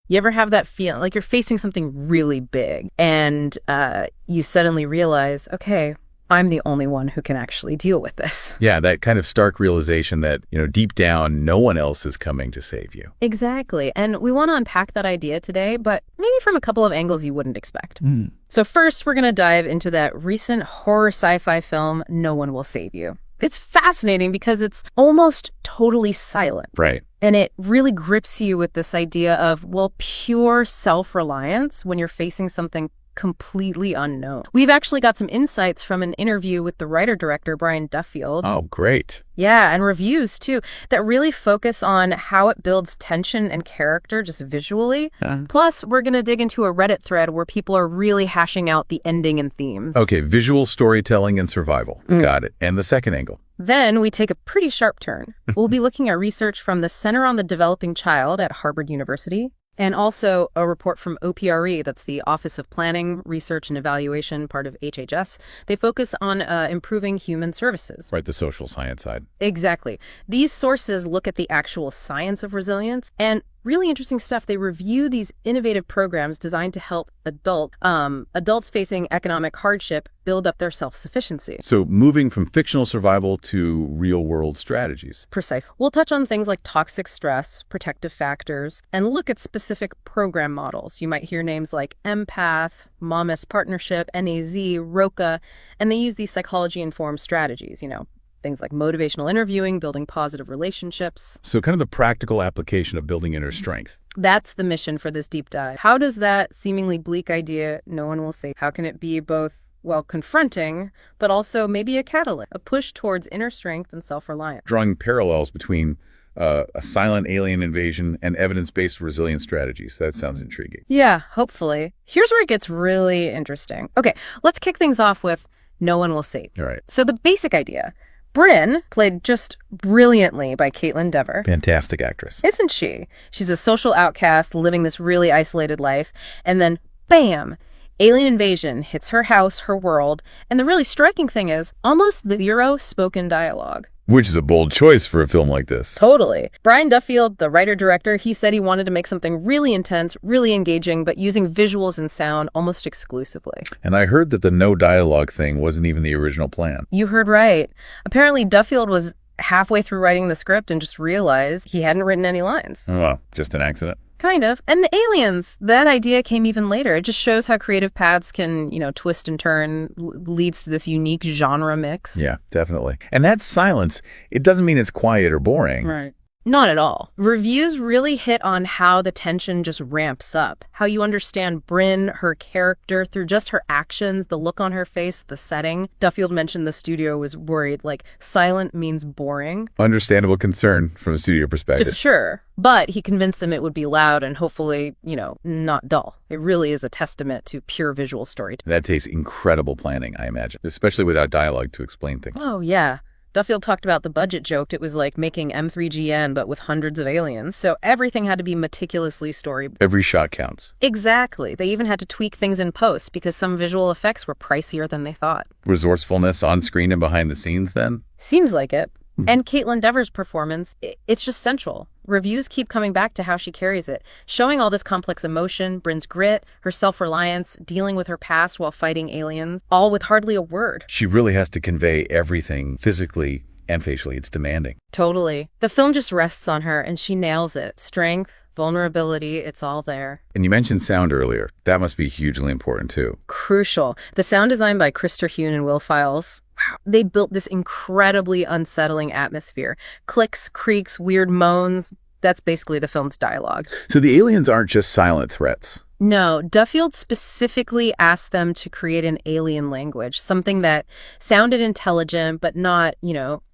You ever have that feeling like you're facing something really big and you suddenly realize, okay, I'm the only one who can actually deal with this. Yeah, that kind of stark realization that, deep down, no one else is coming to save you. Exactly. And we want to unpack that idea today, but maybe from a couple of angles you wouldn't expect. So first, we're going to dive into that recent horror sci-fi film, No One Will Save You. It's fascinating because it's almost totally silent. Right. And it really grips you with this idea of, well, pure self-reliance when you're facing something completely unknown. We've actually got some insights from an interview with the writer-director Brian Duffield. Oh, great. Yeah, and reviews, too, that really focus on how it builds tension and character just visually. Plus, we're going to dig into a Reddit thread where people are really hashing out the ending and themes. Okay, visual storytelling and survival. Got it. And the second angle? Then we take a pretty sharp turn. We'll be looking at research from the Center on the Developing Child at Harvard University, and also a report from OPRE, that's the Office of Planning, Research, and Evaluation, part of HHS. They focus on improving human services. Right, the social science side. Exactly. These sources look at the actual science of resilience, and really interesting stuff. They review these innovative programs designed to help adults facing economic hardship build up their self-sufficiency. So moving from fictional survival to real-world strategies. Precisely. We'll touch on things like toxic stress, protective factors, and look at specific program models. You might hear names like Empath, Momus Partnership, NAZ, ROCA, and they use these psychology-informed strategies, things like motivational interviewing, building positive relationships. So kind of the practical application of building inner strength. That's the mission for this deep dive. How does that seemingly bleak idea, no one will say, how can it be both, confronting, but also maybe a catalyst, a push towards inner strength and self-reliance? Drawing parallels between a silent alien invasion and evidence-based resilience strategies. That sounds intriguing. Yeah, hopefully. Here's where it gets really interesting. Okay, let's kick things off with no one will save. All right. So the basic idea, Bryn, played just brilliantly by Caitlin Dever. Fantastic actress. Isn't she? She's a social outcast living this really isolated life. And then, bam, alien invasion hits her house, her world. And the really striking thing is almost zero spoken dialogue. Which is a bold choice for a film like this. Totally. Brian Duffield, the writer-director, he said he wanted to make something really intense, really engaging, but using visuals and sound almost exclusively. And I heard that the no dialogue thing wasn't even the original plan. You heard right. Apparently, Duffield was halfway through writing the script and just realized he hadn't written any lines. Oh, well, just an accident. Kind of. And the aliens, that idea came even later. It just shows how creative paths can, twist and turn, leads to this unique genre mix. Yeah, definitely. And that silence, it doesn't mean it's quiet or boring. Right. Not at all. Reviews really hit on how the tension just ramps up, how you understand Bryn, her character, through just her actions, the look on her face, the setting. Duffield mentioned the studio was worried, silent means boring. Understandable concern from a studio perspective. Just sure. But he convinced them it would be loud and hopefully, not dull. It really is a testament to pure visual storytelling. That takes incredible planning, I imagine, especially without dialogue to explain things. Oh, yeah. Duffield talked about the budget, joked it was like making M3GN, but with hundreds of aliens. So everything had to be meticulously storyboarded. Every shot counts. Exactly. They even had to tweak things in post because some visual effects were pricier than they thought. Resourcefulness on screen and behind the scenes, then? Seems like it. And Caitlin Dever's performance, it's just central. Reviews keep coming back to how she carries it, showing all this complex emotion, Bryn's grit, her self-reliance, dealing with her past while fighting aliens, all with hardly a word. She really has to convey everything physically and facially. It's demanding. Totally. The film just rests on her and she nails it. Strength, vulnerability, it's all there. And you mentioned sound earlier. That must be hugely important too. Crucial. The sound design by Chris Terhune and Will Files, they built this incredibly unsettling atmosphere. Clicks, creaks, weird moans. That's basically the film's dialogue. So the aliens aren't just silent threats. No, Duffield specifically asked them to create an alien language, something that sounded intelligent but not,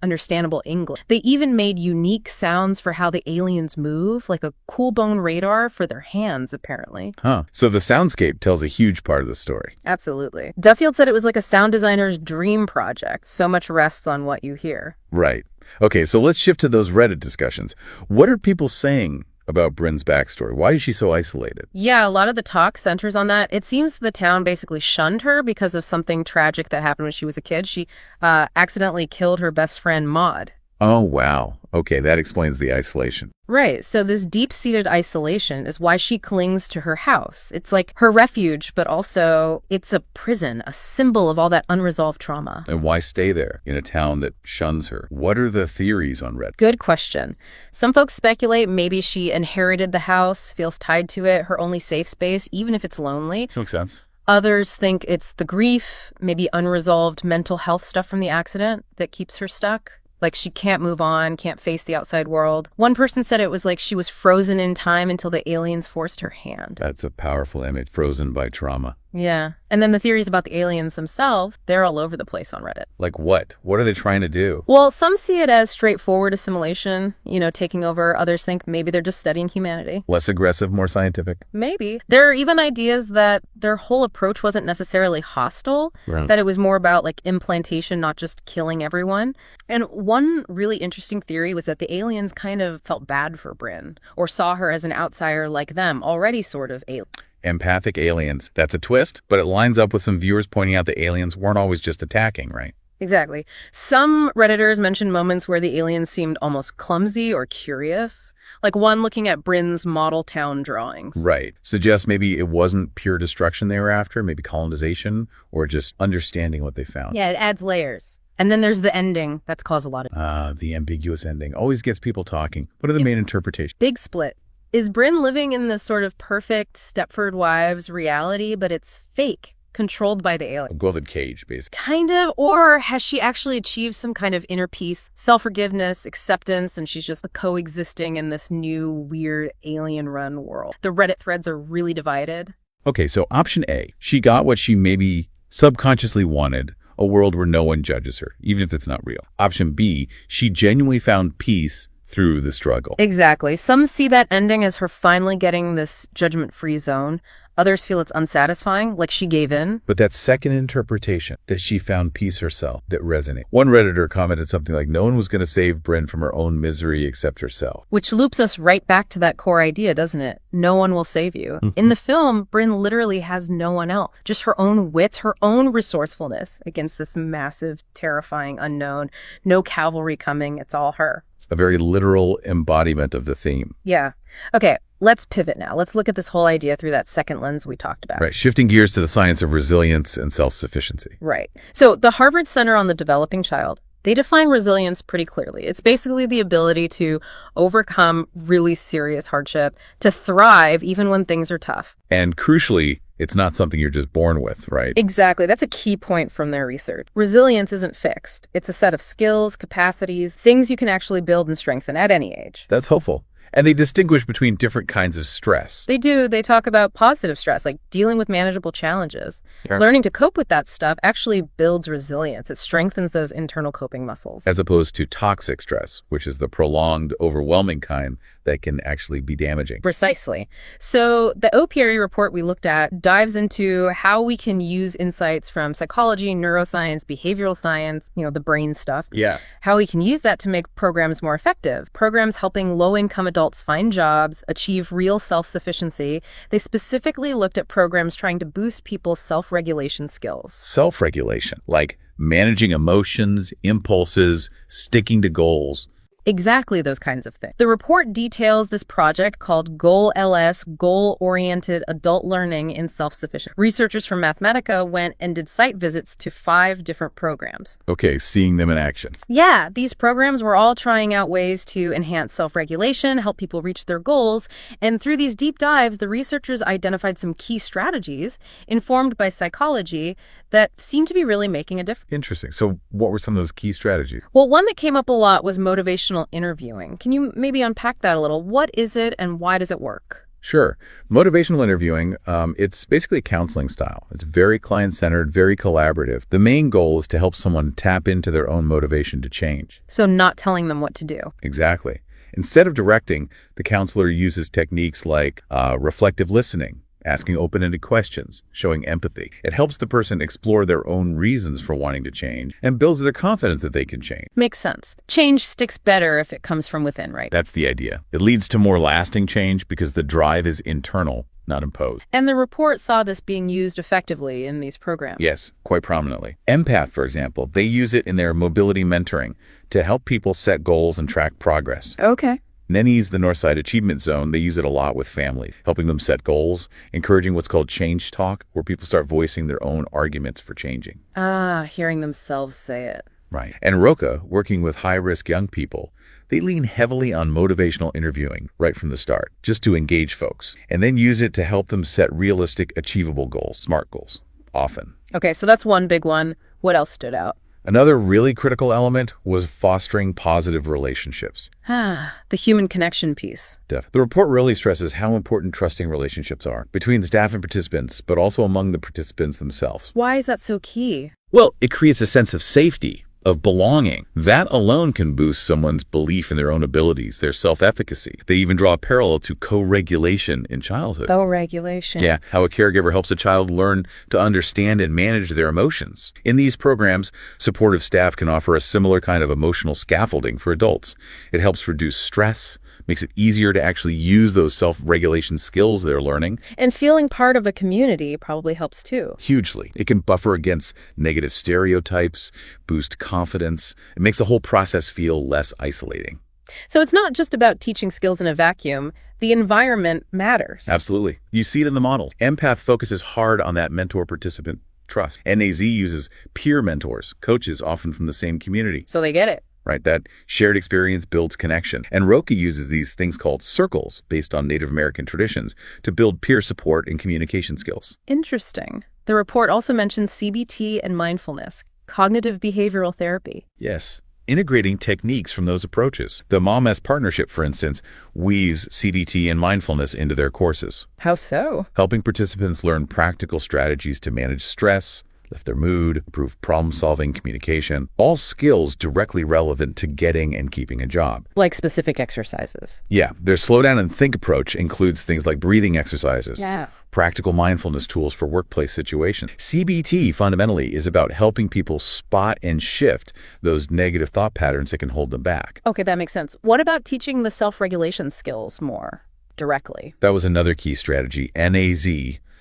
understandable English. They even made unique sounds for how the aliens move, like a cool bone radar for their hands, apparently. Huh. So the soundscape tells a huge part of the story. Absolutely. Duffield said it was like a sound designer's dream project. So much rests on what you hear. Right. Okay, so let's shift to those Reddit discussions. What are people saying about Bryn's backstory? Why is she so isolated? Yeah, a lot of the talk centers on that. It seems the town basically shunned her because of something tragic that happened when she was a kid. She accidentally killed her best friend, Maud. Oh, wow. Okay, that explains the isolation. Right, so this deep-seated isolation is why she clings to her house. It's like her refuge, but also it's a prison, a symbol of all that unresolved trauma. And why stay there in a town that shuns her? What are the theories on Reddit? Good question. Some folks speculate maybe she inherited the house, feels tied to it, her only safe space, even if it's lonely. Makes sense. Others think it's the grief, maybe unresolved mental health stuff from the accident that keeps her stuck. Like she can't move on, can't face the outside world. One person said it was like she was frozen in time until the aliens forced her hand. That's a powerful image, frozen by trauma. Yeah. And then the theories about the aliens themselves, they're all over the place on Reddit. Like what? What are they trying to do? Well, some see it as straightforward assimilation, taking over. Others think maybe they're just studying humanity. Less aggressive, more scientific? Maybe. There are even ideas that their whole approach wasn't necessarily hostile, Right. that it was more about like implantation, not just killing everyone. And one really interesting theory was that the aliens kind of felt bad for Bryn, or saw her as an outsider like them, already sort of alien. Empathic aliens. That's a twist, but it lines up with some viewers pointing out the aliens weren't always just attacking, right? Exactly. Some Redditors mentioned moments where the aliens seemed almost clumsy or curious, like one looking at Bryn's model town drawings. Right. Suggests maybe it wasn't pure destruction they were after, maybe colonization, or just understanding what they found. Yeah, it adds layers. And then there's the ending. That's caused a lot of... The ambiguous ending always gets people talking. What are the main interpretations? Big split. Is Bryn living in this sort of perfect Stepford Wives reality, but it's fake, controlled by the A alien? golden cage, basically. Kind of. Or has she actually achieved some kind of inner peace, self-forgiveness, acceptance, and she's just coexisting in this new, weird, alien-run world? The Reddit threads are really divided. Okay, so option A, she got what she maybe subconsciously wanted, a world where no one judges her, even if it's not real. Option B, she genuinely found peace through the struggle. Exactly. Some see that ending as her finally getting this judgment-free zone. Others feel it's unsatisfying, like she gave in. But that second interpretation, that she found peace herself, that resonates. One Redditor commented something like, no one was going to save Bryn from her own misery except herself. Which loops us right back to that core idea, doesn't it? No one will save you. In the film, Bryn literally has no one else. Just her own wits, her own resourcefulness against this massive, terrifying unknown. No cavalry coming. It's all her. A very literal embodiment of the theme. Yeah. Okay, let's pivot now. Let's look at this whole idea through that second lens we talked about. Right, shifting gears to the science of resilience and self-sufficiency. Right. So the Harvard Center on the Developing Child, they define resilience pretty clearly. It's basically the ability to overcome really serious hardship, to thrive even when things are tough. And crucially, it's not something you're just born with, right? Exactly. That's a key point from their research. Resilience isn't fixed. It's a set of skills, capacities, things you can actually build and strengthen at any age. That's hopeful. And they distinguish between different kinds of stress. They do. They talk about positive stress, like dealing with manageable challenges. Sure. Learning to cope with that stuff actually builds resilience. It strengthens those internal coping muscles. As opposed to toxic stress, which is the prolonged, overwhelming kind that can actually be damaging. Precisely. So the OPRE report we looked at dives into how we can use insights from psychology, neuroscience, behavioral science, the brain stuff. Yeah. How we can use that to make programs more effective. Programs helping low-income adults find jobs, achieve real self-sufficiency. They specifically looked at programs trying to boost people's self-regulation skills. Self-regulation, like managing emotions, impulses, sticking to goals. Exactly those kinds of things. The report details this project called Goal-LS, Goal-Oriented Adult Learning in Self-Sufficient. Researchers from Mathematica went and did site visits to 5 different programs. Okay, seeing them in action. Yeah, these programs were all trying out ways to enhance self-regulation, help people reach their goals, and through these deep dives, the researchers identified some key strategies informed by psychology that seem to be really making a difference. Interesting. So what were some of those key strategies? Well, one that came up a lot was motivational interviewing. Can you maybe unpack that a little? What is it and why does it work? Sure. Motivational interviewing, it's basically a counseling style. It's very client-centered, very collaborative. The main goal is to help someone tap into their own motivation to change. So not telling them what to do. Exactly. Instead of directing, the counselor uses techniques like reflective listening, asking open-ended questions, showing empathy. It helps the person explore their own reasons for wanting to change and builds their confidence that they can change. Makes sense. Change sticks better if it comes from within, right? That's the idea. It leads to more lasting change because the drive is internal not imposed. And the report saw this being used effectively in these programs. Yes, quite prominently. Empath, for example, they use it in their mobility mentoring to help people set goals and track progress. Okay. Nenny's the Northside Achievement Zone. They use it a lot with families, helping them set goals, encouraging what's called change talk, where people start voicing their own arguments for changing. Hearing themselves say it. Right. And Roca, working with high-risk young people, they lean heavily on motivational interviewing right from the start, just to engage folks, and then use it to help them set realistic, achievable goals, SMART goals, often. Okay, so that's one big one. What else stood out? Another really critical element was fostering positive relationships. The human connection piece. The report really stresses how important trusting relationships are between staff and participants, but also among the participants themselves. Why is that so key? Well, it creates a sense of safety, of belonging. That alone can boost someone's belief in their own abilities, their self-efficacy. They even draw a parallel to co-regulation in childhood. Co-regulation. Yeah, how a caregiver helps a child learn to understand and manage their emotions. In these programs, supportive staff can offer a similar kind of emotional scaffolding for adults. It helps reduce stress, makes it easier to actually use those self-regulation skills they're learning. And feeling part of a community probably helps too. Hugely. It can buffer against negative stereotypes, boost confidence. It makes the whole process feel less isolating. So it's not just about teaching skills in a vacuum. The environment matters. Absolutely. You see it in the model. Empath focuses hard on that mentor-participant trust. NAZ uses peer mentors, coaches often from the same community. So they get it. Right, that shared experience builds connection. And Roca uses these things called circles, based on Native American traditions, to build peer support and communication skills. Interesting. The report also mentions CBT and mindfulness, cognitive behavioral therapy. Yes, integrating techniques from those approaches. The Motivational Partnership, for instance, weaves CBT and mindfulness into their courses. How so? Helping participants learn practical strategies to manage stress, lift their mood, improve problem-solving, communication, all skills directly relevant to getting and keeping a job. Like specific exercises. Yeah, their slow down and think approach includes things like breathing exercises, practical mindfulness tools for workplace situations. CBT fundamentally is about helping people spot and shift those negative thought patterns that can hold them back. Okay, that makes sense. What about teaching the self-regulation skills more directly? That was another key strategy. NAZ,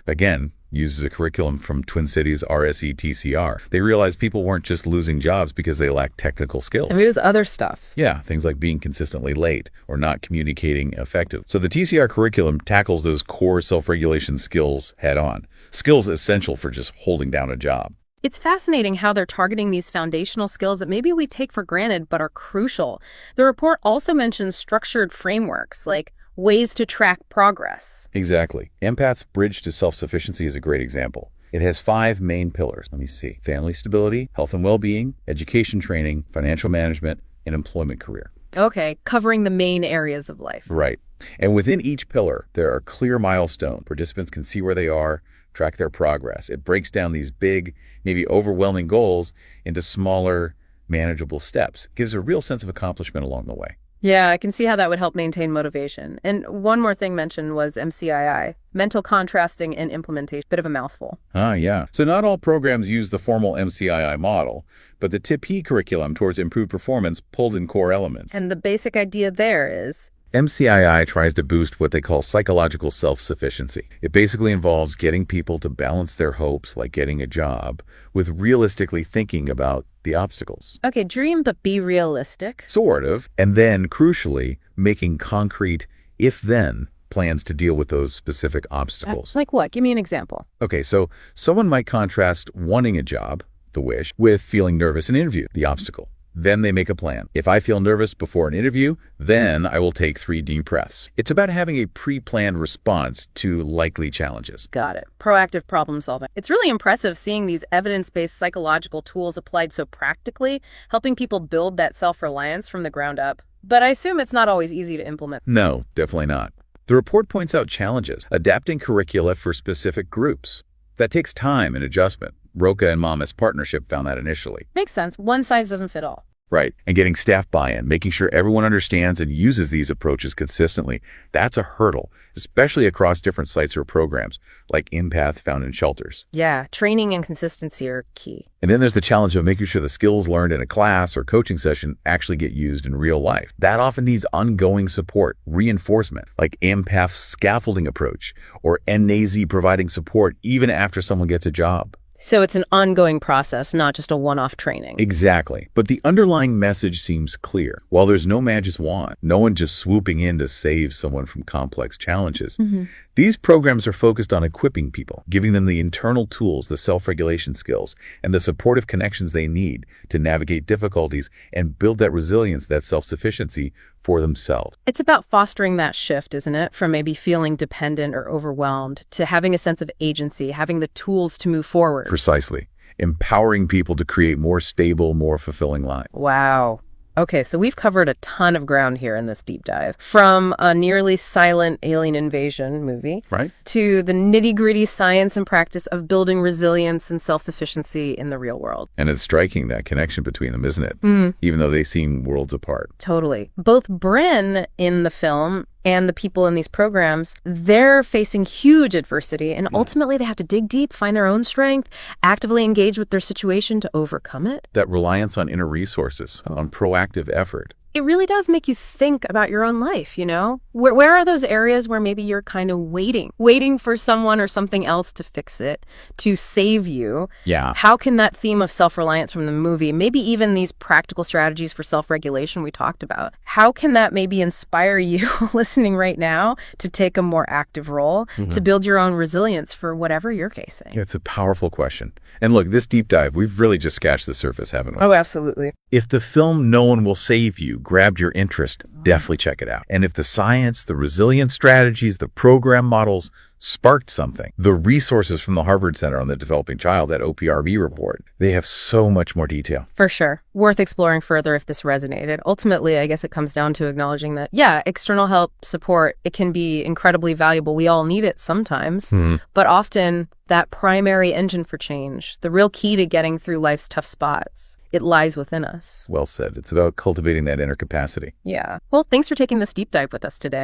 again, uses a curriculum from Twin Cities RSE-TCR. They realized people weren't just losing jobs because they lacked technical skills. And it was other stuff. Yeah, things like being consistently late or not communicating effectively. So the TCR curriculum tackles those core self-regulation skills head on. Skills essential for just holding down a job. It's fascinating how they're targeting these foundational skills that maybe we take for granted but are crucial. The report also mentions structured frameworks like ways to track progress. Exactly. Empath's Bridge to Self-Sufficiency is a great example. It has 5 main pillars. Let me see. Family stability, health and well-being, education training, financial management, and employment career. Okay, covering the main areas of life. Right. And within each pillar, there are clear milestones. Participants can see where they are, track their progress. It breaks down these big, maybe overwhelming goals into smaller, manageable steps. It gives a real sense of accomplishment along the way. Yeah, I can see how that would help maintain motivation. And one more thing mentioned was MCII, mental contrasting and implementation. Bit of a mouthful. Yeah. So not all programs use the formal MCII model, but the TIP curriculum towards improved performance pulled in core elements. And the basic idea there is MCII tries to boost what they call psychological self-sufficiency. It basically involves getting people to balance their hopes, like getting a job, with realistically thinking about the obstacles. Okay, dream but be realistic. Sort of. And then, crucially, making concrete if-then plans to deal with those specific obstacles. Like what? Give me an example. Okay, so someone might contrast wanting a job, the wish, with feeling nervous in an interview, the obstacle. Then they make a plan. If I feel nervous before an interview, then I will take 3 deep breaths. It's about having a pre-planned response to likely challenges. Got it. Proactive problem solving. It's really impressive seeing these evidence-based psychological tools applied so practically, helping people build that self-reliance from the ground up. But I assume it's not always easy to implement. No, definitely not. The report points out challenges, adapting curricula for specific groups. That takes time and adjustment. Roca and Mama's partnership found that initially. Makes sense. One size doesn't fit all. Right. And getting staff buy-in, making sure everyone understands and uses these approaches consistently. That's a hurdle, especially across different sites or programs, like Empath found in shelters. Yeah, training and consistency are key. And then there's the challenge of making sure the skills learned in a class or coaching session actually get used in real life. That often needs ongoing support, reinforcement, like Empath's scaffolding approach, or NAZ providing support even after someone gets a job. So it's an ongoing process, not just a one-off training. Exactly. But the underlying message seems clear. While there's no magic wand, no one just swooping in to save someone from complex challenges, these programs are focused on equipping people, giving them the internal tools, the self-regulation skills, and the supportive connections they need to navigate difficulties and build that resilience, that self-sufficiency for themselves. It's about fostering that shift, isn't it? From maybe feeling dependent or overwhelmed to having a sense of agency, having the tools to move forward. Precisely. Empowering people to create more stable, more fulfilling lives. Wow. Okay, so we've covered a ton of ground here in this deep dive, from a nearly silent alien invasion movie, Right? to the nitty-gritty science and practice of building resilience and self-sufficiency in the real world. And it's striking, that connection between them, isn't it? Even though they seem worlds apart. Totally. Both Bryn in the film and the people in these programs, they're facing huge adversity, and ultimately they have to dig deep, find their own strength, actively engage with their situation to overcome it. That reliance on inner resources, on proactive effort. It really does make you think about your own life, you know? Where are those areas where maybe you're kind of waiting for someone or something else to fix it, to save you? Yeah. How can that theme of self-reliance from the movie, maybe even these practical strategies for self-regulation we talked about, how can that maybe inspire you listening right now to take a more active role, to build your own resilience for whatever you're facing? It's a powerful question. And look, this deep dive, we've really just scratched the surface, haven't we? Oh, absolutely. If the film No One Will Save You grabbed your interest, definitely check it out. And if the science, the resilience strategies, the program models sparked something, the resources from the Harvard Center on the Developing Child, that OPRV report, they have so much more detail. For sure. Worth exploring further if this resonated. Ultimately, I guess it comes down to acknowledging that, yeah, external help, support, it can be incredibly valuable. We all need it sometimes, but often that primary engine for change, the real key to getting through life's tough spots, it lies within us. Well said. It's about cultivating that inner capacity. Yeah. Well, thanks for taking this deep dive with us today.